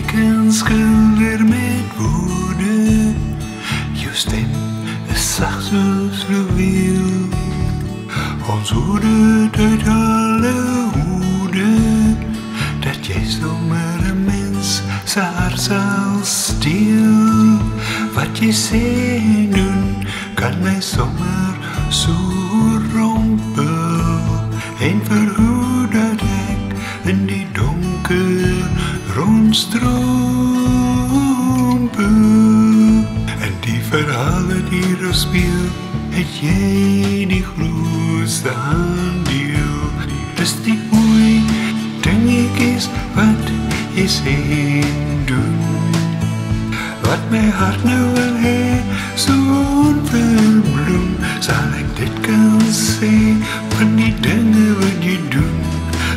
kan schilder met woede. Je stem is zacht zoals fluweel. Ons hoede uit alle hoede. Dat jij zomaar een mens zijn hart zal stil. Wat je zegt doen, kan mij zomaar zo rompel. En verhoed dat ik in die donker rondstrompel. En die verhalen die er speel, het jij die grootste aandeel. Dus die mooi, denk ik is wat je zegt doen. Wat mijn hart nu wil heen, zo'n veel bloem. Zal ik dit kan zien, van die dingen wat je doen.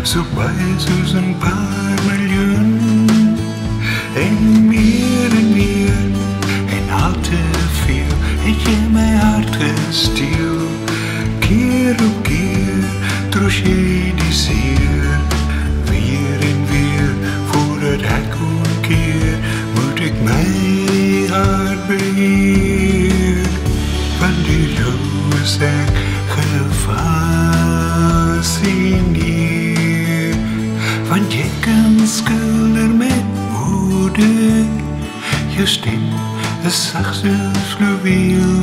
Zo bij zoals een paar miljoen. En meer en al te veel. Het je mijn hart gestiel. Keer op keer, trots je die zeer. Weer en weer, voordat ik een keer, moet ik mijn hart beheer. Van die roos ik gefascineerd. Want je kan schilderen met woede. Je stem is zacht zoals fluweel.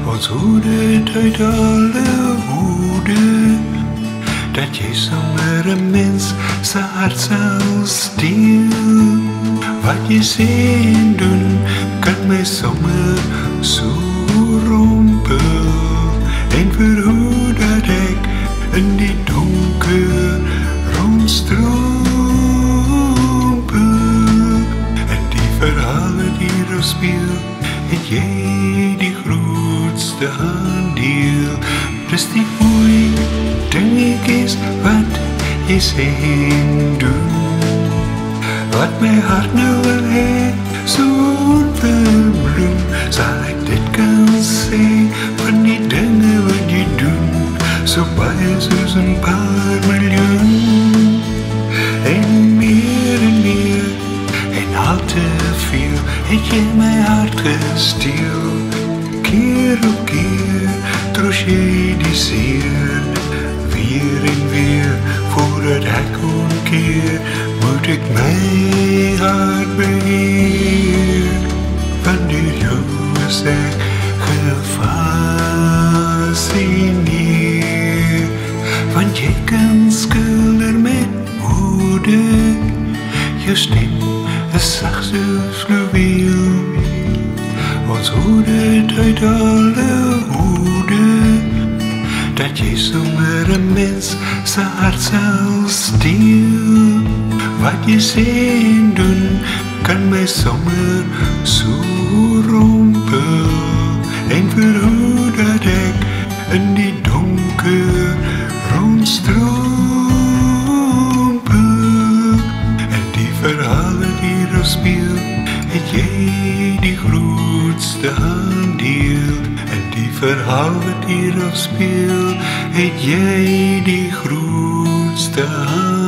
Ons hoede uit alle woede. Dat je zomaar een mens zijn hart zal stelen. Wat je zegt doen, kan mij zomaar zo rompel. En verhoed dat ik in die donker rondstrompel. En die verhalen die er speel, het jij die grootste aandeel. Dus die mooi, denk ik is wat je zegt doen. Wat mijn hart nu wil heen, zo'n veel bloem. Zal ik dit kan zien, van die dingen wat je doen. Zo bij zoals een paar miljoen. En meer en al te veel. Het je mijn hart gestiel. Keer op keer, trots je die zeer. Weer en weer, voordat ik een keer, moet ik mijn hart beheer. Van die roos ik gefascineerd. Want je kan schilderen met woede. Je stem is zacht zoals fluweel. Ons hoede uit alle hoede. Dat je zomaar een mens zijn hart zal stelen. Wat je zegt doen, kan mij zomaar zo rompel. En verhoed dat ik in die donker rondstrompel. En die verhalen die er speel, het jij die grootste aandeel. En die verhalen die er speel, het jij die grootste aandeel.